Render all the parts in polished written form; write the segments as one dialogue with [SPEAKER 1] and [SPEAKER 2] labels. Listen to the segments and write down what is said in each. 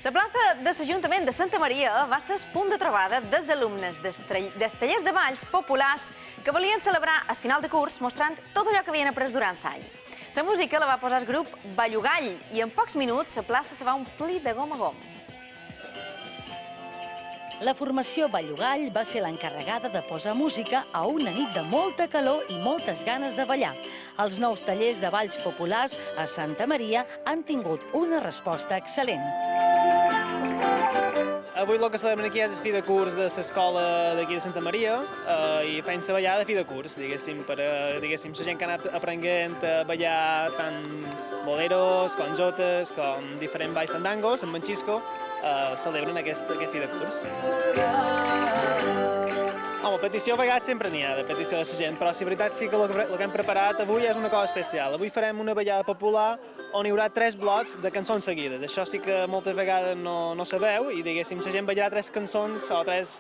[SPEAKER 1] La plaça de l'Ajuntament de Santa Maria va ser el punt de trobada dels alumnes dels tallers de balls populars que volien celebrar el final de curs mostrant tot allò que havien après durant l'any. La música la va posar el grup Ballugall i en pocs minuts la plaça se va omplir de gom a gom.
[SPEAKER 2] La formació Ballugall va ser l'encarregada de posar música a una nit de molta calor i moltes ganes de ballar. Els nous tallers de balls populars a Santa Maria han tingut una resposta excel·lent.
[SPEAKER 3] Avui el que celebrem aquí és el fi de curs de l'escola d'aquí de Santa Maria i fem la ballada de fi de curs, diguéssim, per la gent que ha anat aprenent a ballar tant boleros, com jotes, com diferents balls fandangos, en Manxisco, celebren aquest fi de curs. Home, petició a vegades sempre n'hi ha, de petició de la gent, però si veritat sí que el que hem preparat avui és una cosa especial. Avui farem una ballada popular on hi haurà 3 blocs de cançons seguides. Això sí que moltes vegades no sabeu i, diguéssim, la gent ballarà 3 cançons o 3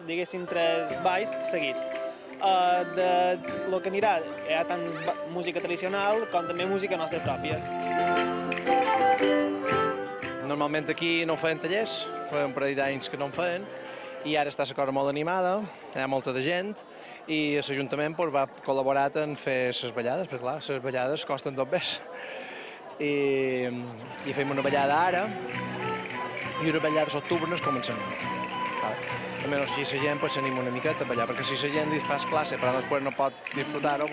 [SPEAKER 3] balls seguits. El que anirà hi ha tant música tradicional com també música nostra pròpia.
[SPEAKER 4] Normalment aquí no feien tallers, fa un parell d'anys que no en feien, i ara està la cosa molt animada, hi ha molta de gent, i l'Ajuntament va col·laborar en fer les ballades, perquè clar, les ballades costen 2 més. I fem una ballada ara, i una ballada a l'octubre no es comencen. Almenys així la gent s'anima una miqueta a ballar, perquè si la gent li fas classe però després no pot disfrutar-ho,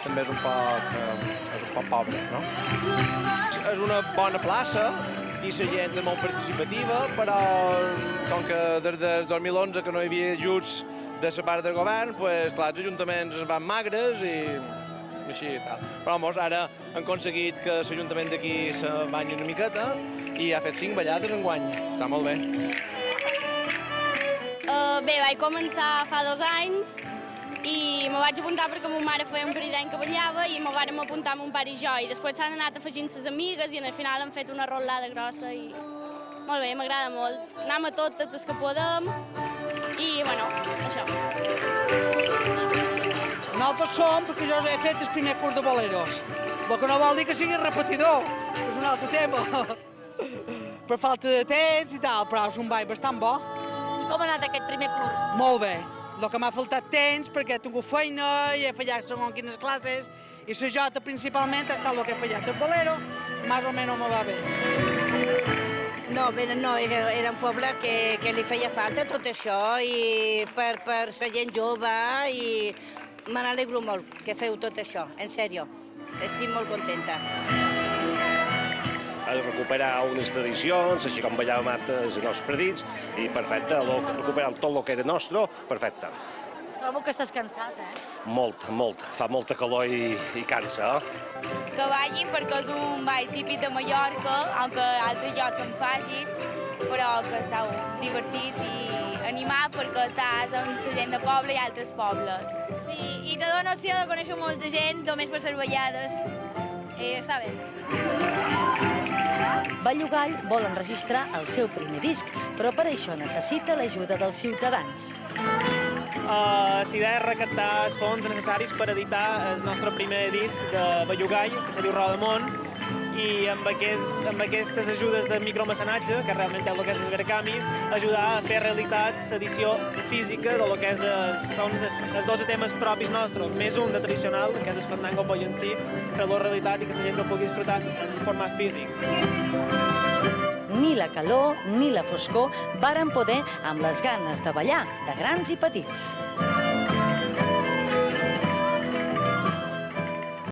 [SPEAKER 4] també és un poc pobre, no? És una bona plaça, i la gent és molt participativa, però com que des del 2011 que no hi havia ajuts de la part del govern, clar, els ajuntaments es van magres i així i tal. Però ara han aconseguit que l'Ajuntament d'aquí se banyi una miqueta i ha fet 5 ballades enguany. Està molt bé.
[SPEAKER 5] Bé, vaig començar fa 2 anys i me vaig apuntar perquè ma mare feia un parell d'any que ballava i me vàrem apuntar mon pare i jo, i després s'han anat afegint les amigues i al final hem fet una rotllada grossa i molt bé, m'agrada molt. Anem a totes les que podem i, bueno, això.
[SPEAKER 6] Nosaltres som perquè jo he fet el primer curs de boleros, el que no vol dir que sigui repetidor, és un altre tema. Per falta de temps i tal, però és un ball bastant bo.
[SPEAKER 1] I com ha anat aquest primer curs?
[SPEAKER 6] Molt bé. El que m'ha faltat temps perquè he tingut feina i he fallat segons quines classes i la jota principalment ha estat el que he fallat. El bolero, més o menys me va bé.
[SPEAKER 7] No, era un poble que li feia falta tot això i per la gent jove i me n'alegro molt que feu tot això, en sèrio. Estic molt contenta.
[SPEAKER 8] Recuperar unes tradicions, així com ballàvem els nostres predits, i perfecte, recuperant tot el que era nostre, perfecte.
[SPEAKER 1] Trobo que estàs cansat,
[SPEAKER 8] Molt, fa molta calor i cansa,
[SPEAKER 5] Que ballin perquè és un ball típic de Mallorca, aunque altres llocs en facin, però que està divertit i animat perquè estàs amb la gent de poble i altres pobles.
[SPEAKER 9] Sí, i te dona opció de conèixer molta gent, només per ser ballades, i està bé.
[SPEAKER 2] Ballugall vol enregistrar el seu primer disc, però per això necessita l'ajuda dels ciutadans.
[SPEAKER 3] La idea és recaptar els fons necessaris per editar el nostre primer disc de Ballugall, que se diu Rodamont, i amb aquestes ajudes de micromecenatge, que realment és el que és el Verkami, ajudar a fer realitat l'edició física del que són els 12 temes propis nostres, més un de tradicional, que és el Fandango Pollencí, fer-lo realitat i que la gent ho pugui disfrutar en format físic.
[SPEAKER 2] Ni la calor ni la foscor varen poder amb les ganes de ballar de grans i petits.